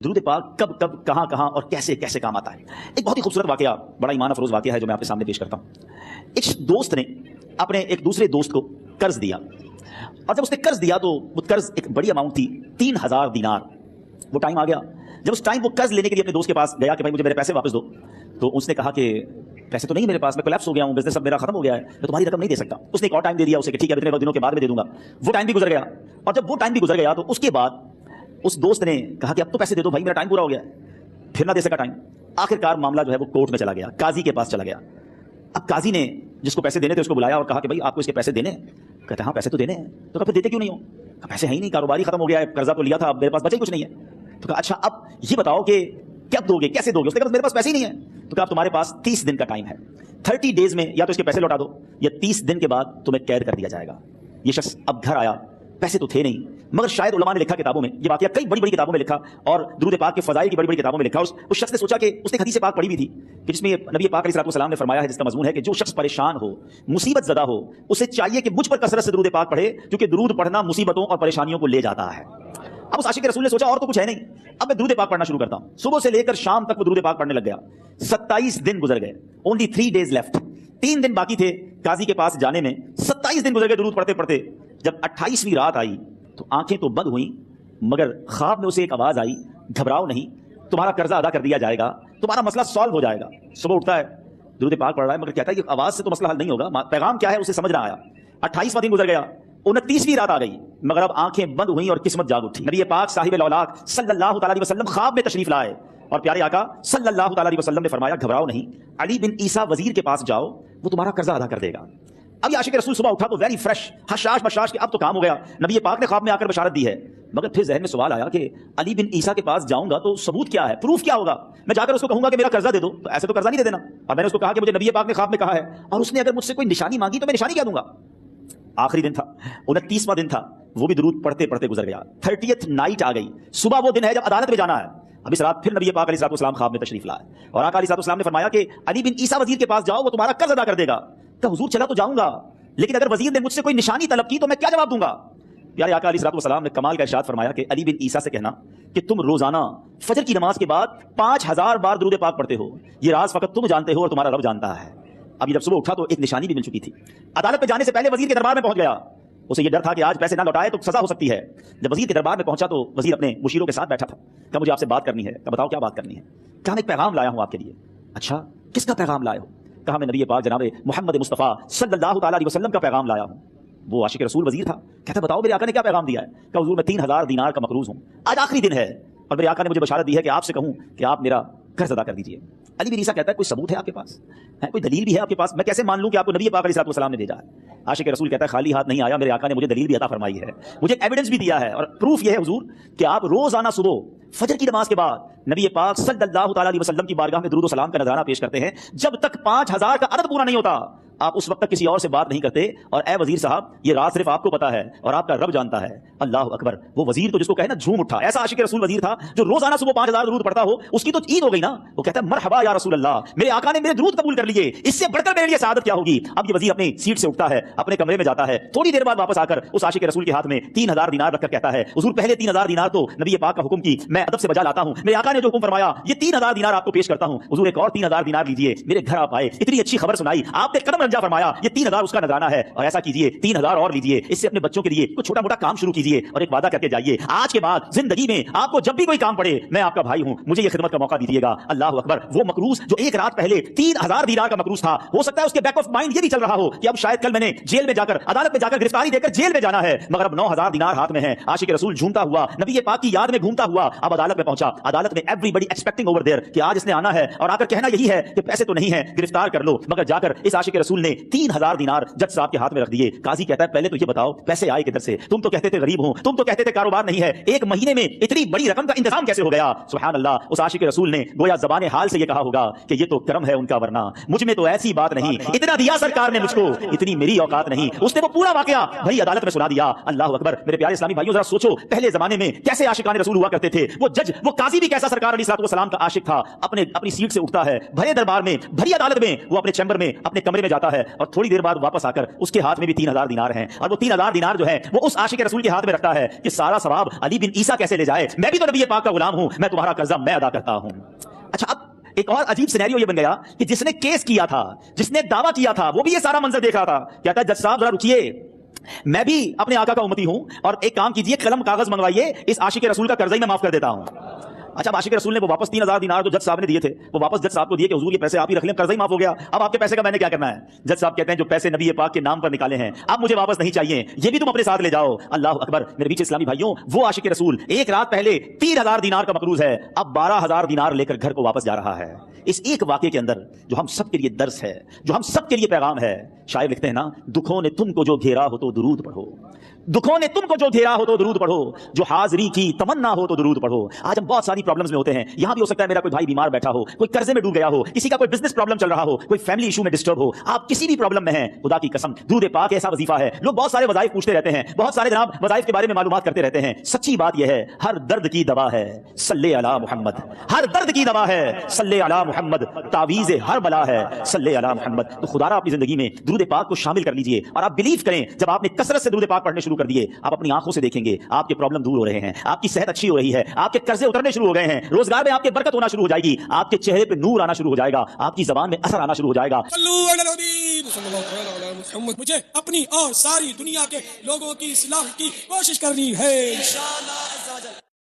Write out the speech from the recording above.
درود پاک کب کب کہاں کہاں اور کیسے کیسے کام آتا ہے. ایک بہت ہی خوبصورت واقعہ, بڑا ایمان افروز واقعہ ہے جو میں آپ کے سامنے پیش کرتا ہوں. ایک دوست نے اپنے ایک دوسرے دوست کو قرض دیا, اور جب اس نے قرض دیا تو وہ قرض ایک بڑی اماؤنٹ تھی, 3000 دینار. وہ ٹائم آ گیا جب اس ٹائم وہ قرض لینے کے لیے اپنے دوست کے پاس گیا کہ بھائی مجھے میرے پیسے واپس دو. تو اس نے کہا کہ پیسے تو نہیں میرے پاس, میں کولیپس ہو گیا ہوں, بزنس سب میرا ختم ہو گیا ہے, میں تمہاری رقم نہیں دے سکتا. اس نے ایک اور ٹائم دے دیا اسے کہ ٹھیک ہے اتنے دنوں کے بعد میں دے دوں گا. وہ ٹائم بھی گزر گیا, اور جب وہ ٹائم بھی گزر گیا تو اس کے بعد اس دوست نے کہا کہ اب تو پیسے دے دو بھائی, میرا ٹائم پورا ہو گیا. پھر نہ دے سکا ٹائم. آخرکار معاملہ جو ہے وہ کورٹ میں چلا گیا, قاضی کے پاس چلا گیا. اب قاضی نے جس کو پیسے دینے تھے اس کو بلایا اور کہا کہ بھائی آپ کو اس کے پیسے دینے ہیں. کہتے ہاں پیسے تو دینے ہیں. تو کہا پھر دیتے کیوں نہیں ہو؟ کہا پیسے ہیں ہی نہیں, کاروبار ہی ختم ہو گیا ہے, قرضہ تو لیا تھا, اب میرے پاس بچے ہی کچھ نہیں ہے. تو کہا اچھا اب یہ بتاؤ کہ کب دو گے, کیسے دو گے؟ اس نے کہا میرے پاس پیسے ہی نہیں ہے. تو کہا اب تمہارے پاس 30 دن کا ٹائم ہے, 30 ڈیز میں یا تو اس کے پیسے لوٹا دو یا 30 دن کے بعد تمہیں قید کر دیا جائے گا. یہ شخص اب گھر آیا, پیسے تو تھے نہیں, مگر شاید علماء نے لکھا کتابوں میں, یہ واقعہ کئی بڑی بڑی کتابوں میں لکھا اور درود پاک کے فضائل کی بڑی بڑی کتابوں میں لکھا. اس شخص نے سوچا کہ اس نے حدیث پاک پڑھی بھی تھی کہ جس میں نبی پاک علیہ السلام نے فرمایا ہے, جس کا مضمون ہے کہ جو شخص پریشان ہو, مصیبت زدہ ہو, اسے چاہیے کہ مجھ پر کثرت سے درود پاک پڑھے, کیونکہ درود پڑھنا مصیبتوں اور پریشانیوں کو لے جاتا ہے. اب اس عاشق رسول نے سوچا اور تو کچھ ہے نہیں, اب میں درود پاک پڑھنا شروع کرتا ہوں. صبح سے لے کر شام تک وہ درود پاک پڑھنے لگ گیا. 27 دن گزر گئے, اونلی 3 days لیفٹ. 3 دن باقی تھے قاضی کے پاس جانے میں. 27 دن گزر گئے درود پڑھتے پڑھتے. جب 28ویں رات آئی تو آنکھیں تو بند ہوئیں, مگر خواب میں اسے ایک آواز آئی, گھبراؤ نہیں, تمہارا قرضہ ادا کر دیا جائے گا, تمہارا مسئلہ سالو ہو جائے گا. صبح اٹھتا ہے, درود پاک پڑھ رہا ہے, مگر کہتا ہے کہ آواز سے تو مسئلہ حل نہیں ہوگا, پیغام کیا ہے اسے سمجھ نہ آیا. 28واں دن گزر گیا, 29ویں رات آ گئی, مگر اب آنکھیں بند ہوئیں اور قسمت جاگ اٹھی. نبی پاک صاحب الاولاق صلی اللہ تعالی علیہ وسلم خواب میں تشریف لائے, اور پیارے آقا صلی اللہ تعالی علیہ وسلم نے فرمایا گھبراؤ نہیں, علی بن عیسیٰ وزیر کے پاس جاؤ, وہ تمہارا قرضہ ادا کر دے گا. اب یہ عاشق رسول صبح اٹھا تو ویری فریش, حشاش بشاش کہ اب تو کام ہو گیا. نبی پاک نے خواب میں آ کر بشارت دی ہے, مگر پھر ذہن میں سوال آیا کہ علی بن عیسیٰ کے پاس جاؤں گا تو ثبوت کیا ہے, پروف کیا ہوگا؟ میں جا کر اس کو کہوں گا کہ میرا قرضہ دے دو, تو ایسے تو قرضہ نہیں دے دینا. اور میں نے اس کو کہا کہ مجھے نبی پاک نے خواب میں کہا ہے, اور اس نے اگر مجھ سے کوئی نشانی مانگی تو میں نشانی کیا دوں گا. آخری دن تھا, 29واں دن تھا, وہ بھی درود پڑھتے پڑھتے گزر گیا. 30th نائٹ آ گئی, صبح وہ دن ہے جب عدالت میں جانا ہے. اب اس رات پھر نبی پاک علیہ السلام خواب میں تشریف لائے, اور آقا علیہ السلام نے فرمایا کہ علی بن عیسیٰ وزیر کے پاس جاؤ, وہ تمہارا قرض ادا کر دے گا. کہ حضور چلا تو جاؤں گا, لیکن اگر وزیر نے مجھ سے کوئی نشانی طلب کی تو میں کیا جواب دوں گا؟ پیارے آقا علیہ السلام نے کمال کا ارشاد فرمایا کہ علی بن عیسیٰ سے کہنا کہ تم روزانہ فجر کی نماز کے بعد 5000 بار درود پاک پڑھتے ہو, یہ راز فقط تم جانتے ہو اور تمہارا رب جانتا ہے. اب یہ جب صبح اٹھا تو ایک نشانی بھی مل چکی تھی. عدالت پہ جانے سے پہلے وزیر کے دربار میں پہنچ گیا. اسے یہ ڈر تھا کہ آج پیسے نہ لوٹائے تو سزا ہو سکتی ہے. جب وزیر کے دربار میں پہنچا تو وزیر اپنے مشیروں کے ساتھ بیٹھا تھا. کہا مجھے آپ سے بات کرنی ہے. کہا بتاؤ کیا بات کرنی ہے؟ کہا میں ایک پیغام لایا ہوں آپ کے لیے. اچھا کس کا پیغام لائے ہو؟ کہا میں نبی پاک جناب محمد مصطفیٰ صلی اللہ تعالی علیہ وسلم کا پیغام لایا ہوں. وہ عاشق رسول وزیر تھا. کہتا بتاؤ میرے آقا نے کیا پیغام دیا ہے؟ کہا حضور میں 3000 دینار کا مقروض ہوں, آج آخری دن ہے, اور میرے آقا نے مجھے بشارت دی ہے کہ آپ سے کہوں کہ آپ میرا قرض ادا کر دیجیے. علی بن عیسیٰ کہتا ہے کوئی ثبوت ہے آپ کے پاس, کوئی دلیل بھی ہے آپ کے پاس؟ میں کیسے مان لوں کہ آپ کو نبی پاک علیہ السلام نے بھیجا ہے؟ عاشق رسول کہتا ہے خالی ہاتھ نہیں آیا, میرے آقا نے مجھے دلیل بھی عطا فرمائی ہے, مجھے ایویڈنس بھی دیا ہے, اور پروف یہ ہے حضور کہ آپ روزانہ صبح فجر کی نماز کے بعد نبی پاک صلی اللہ تعالی علیہ وسلم کی بارگاہ میں درود و سلام کا نذرانہ پیش کرتے ہیں. جب تک 5000 کا عدد پورا نہیں ہوتا آپ اس وقت تک کسی اور سے بات نہیں کرتے. اور اے وزیر صاحب, یہ راز صرف آپ کو پتا ہے اور آپ کا رب جانتا ہے. اللہ اکبر. وہ وزیر تو جس کو کہے نا جھوم اٹھا, ایسا عاشق رسول وزیر تھا جو روزانہ صبح 5000 درود پڑھتا ہو, اس کی تو عید ہو گئی نا. وہ کہتا ہے مرحبا یا رسول اللہ, میرے آقا نے میرے درود قبول کر لیے, اس سے بڑھ کر میرے لیے سعادت کیا ہوگی. اب یہ وزیر اپنی سیٹ سے اٹھتا ہے, اپنے کمرے میں جاتا ہے, تھوڑی دیر بعد واپس آ کر اس عاشق رسول کے ہاتھ میں 3000 دینار رکھ کر کہتا ہے حضور پہلے 3000 دینار تو نبی پاک کا حکم کی میں ادب سے بجا لاتا ہوں, میرے آقا نے جو حکم فرمایا یہ 3000 دینار آپ کو پیش کرتا ہوں. حضور ایک اور 3000 دینار لیجیے. میرے گھر آپ آئے, اتنی اچھی خبر سنائی, آپ نے قدم رنجا فرمایا, یہ 3000 اس کا نذرانہ ہے, اور ایسا کیجیے 3000 اور لیجیے, اس سے اپنے بچوں کے لیے کچھ چھوٹا موٹا کام شروع کیجیے, اور ایک وعدہ کر کے جائیے آج کے بعد زندگی میں آپ کو جب بھی کوئی کام پڑے میں آپ کا بھائی ہوں, مجھے یہ خدمت کا موقع دیجیے گا. اللہ اکبر. وہ مقروض جو ایک رات پہلے 3000 دینار کا مقروض تھا, ہو سکتا ہے اس کے بیک آف مائنڈ یہ بھی چل رہا ہو کہ اب شاید کل میں نے جیل میں جا کر عدالت میں جا کر گرفتاری دے کر جیل میں جانا ہے, مگر اب 9000 دینار ہاتھ میں ہے. عاشق رسول جھومتا ہوا نبی پاک کی یاد میں گھومتا ہوا اب عدالت میں پہنچا. عدالت میں everybody expecting over there کہ آج اس نے آنا ہے اور آ کر کہنا یہی ہے کہ پیسے تو نہیں ہیں, گرفتار کر لو. مگر جا کر اس عاشق رسول نے 3000 دینار جج صاحب کے ہاتھ میں رکھ دیے. قاضی کہتا ہے پہلے تو یہ بتاؤ پیسے آئے کدھر سے؟ تم تو کہتے تھے غریب ہوں, تم تو کہتے تھے کاروبار نہیں ہے, ایک مہینے میں اتنی بڑی رقم کا انتظام کیسے ہو گیا؟ سبحان اللہ. اس عاشق رسول نے گویا زبان حال سے یہ کہا ہوگا کہ یہ تو کرم ہے ان کا, ورنہ مجھ میں تو ایسی بات نہیں, اتنا دیا سرکار نے مجھ کو, اتنی میری اوقات نہیں. اس نے وہ پورا واقعہ بھائی عدالت میں سنا دیا. اللہ اکبر. میرے پیارے اسلامی بھائیوں ذرا سوچو پہلے زمانے میں کیسے عاشقان رسول ہوا کرتے تھے. وہ جج وہ قاضی بھی کیسا سرکار علیہ السلام کا عاشق تھا. اپنی سیٹ سے اٹھتا ہے, بھرے دربار میں, بھری عدالت میں, وہ اپنے چیمبر میں اپنے کمرے میں جاتا ہوتا ہے اور تھوڑی دیر بعد واپس آ کر اس کے ہاتھ میں بھی 3000 دینار ہیں, اور وہ 3000 دینار جو ہے وہ اس عاشق رسول کے ہاتھ میں رکھتا ہے کہ سارا ثواب علی بن عیسیٰ کیسے لے جائے, میں بھی تو نبی پاک کا غلام ہوں, میں تمہارا قرضہ میں ادا کرتا ہوں. اچھا, اب ایک اور عجیب سینیریو یہ بن گیا کہ جس نے کیس کیا تھا, جس نے دعویٰ کیا تھا, وہ بھی یہ سارا منظر دیکھ رہا تھا. کہتا ہے جج صاحب ذرا رکیے, میں بھی اپنے آقا کا امتی ہوں, اور ایک کام کیجئے, قلم کاغذ منگوائیے, اس عاشق رسول کا قرضہ ہی میں معاف کر دیتا ہوں. اچھا, عاشق رسول نے وہ واپس 3000 دینار جو جج صاحب نے دیے تھے وہ واپس جج صاحب کو دیے کہ حضور یہ پیسے آپ ہی رکھ لیں, قرضہ ہی معاف ہو گیا, اب آپ کے پیسے کا میں نے کیا کرنا ہے. جج صاحب کہتے ہیں جو پیسے نبی پاک کے نام پر نکالے ہیں اب مجھے واپس نہیں چاہیے, یہ بھی تم اپنے ساتھ لے جاؤ. اللہ اکبر. میرے بیچ اسلامی بھائیوں, وہ عاشق رسول ایک رات پہلے 3000 دینار کا مقروض ہے, اب 12000 دینار لے کر گھر کو واپس جا رہا ہے. اس ایک واقعے کے اندر جو ہم سب کے لیے درس ہے, جو ہم سب کے لیے پیغام ہے. شاعر لکھتے ہیں نا, دکھوں نے تم کو جو گھیرا ہو تو درود پڑھو, دکھوں نے تم کو جو گھیرا ہو تو درود پڑھو, جو حاضری کی تمنا ہو تو درود پڑھو. آج ہم بہت ساری پرابلمز میں ہوتے ہیں, یہاں بھی ہو سکتا ہے میرا کوئی بھائی بیمار بیٹھا ہو, کوئی قرضے میں ڈوب گیا ہو, کسی کا کوئی بزنس پرابلم چل رہا ہو, کوئی فیملی ایشو میں ڈسٹرب ہو, آپ کسی بھی پرابلم میں ہیں, خدا کی قسم درود پاک ایسا وظیفہ ہے. لوگ بہت سارے وظائف پوچھتے رہتے ہیں, بہت سارے جناب وظائف کے بارے میں معلومات کرتے رہتے ہیں. سچی بات یہ ہے, ہر درد کی دوا ہے صلی علی محمد, ہر درد کی دوا ہے صلی علی محمد, تعویذ ہر بلا ہے صلی علی محمد. تو خدا را اپنی زندگی میں درود پاک کو شامل کر لیجئے, اور آپ بلیو کریں, جب آپ نے کثرت سے درود پاک پڑھنے شروع کر دیے, آپ اپنی آنکھوں سے دیکھیں گے آپ کے پرابلم دور ہو رہے ہیں, آپ کی صحت اچھی ہو رہی ہے, آپ کے قرضے اترنے شروع ہو گئے ہیں, روزگار میں آپ کے برکت ہونا شروع ہو جائے گی, آپ کے چہرے پہ نور آنا شروع ہو جائے گا, آپ کی زبان میں اثر آنا شروع ہو جائے گا. مجھے اپنی اور ساری دنیا کے لوگوں کی اصلاح کی کوشش کرنی ہے.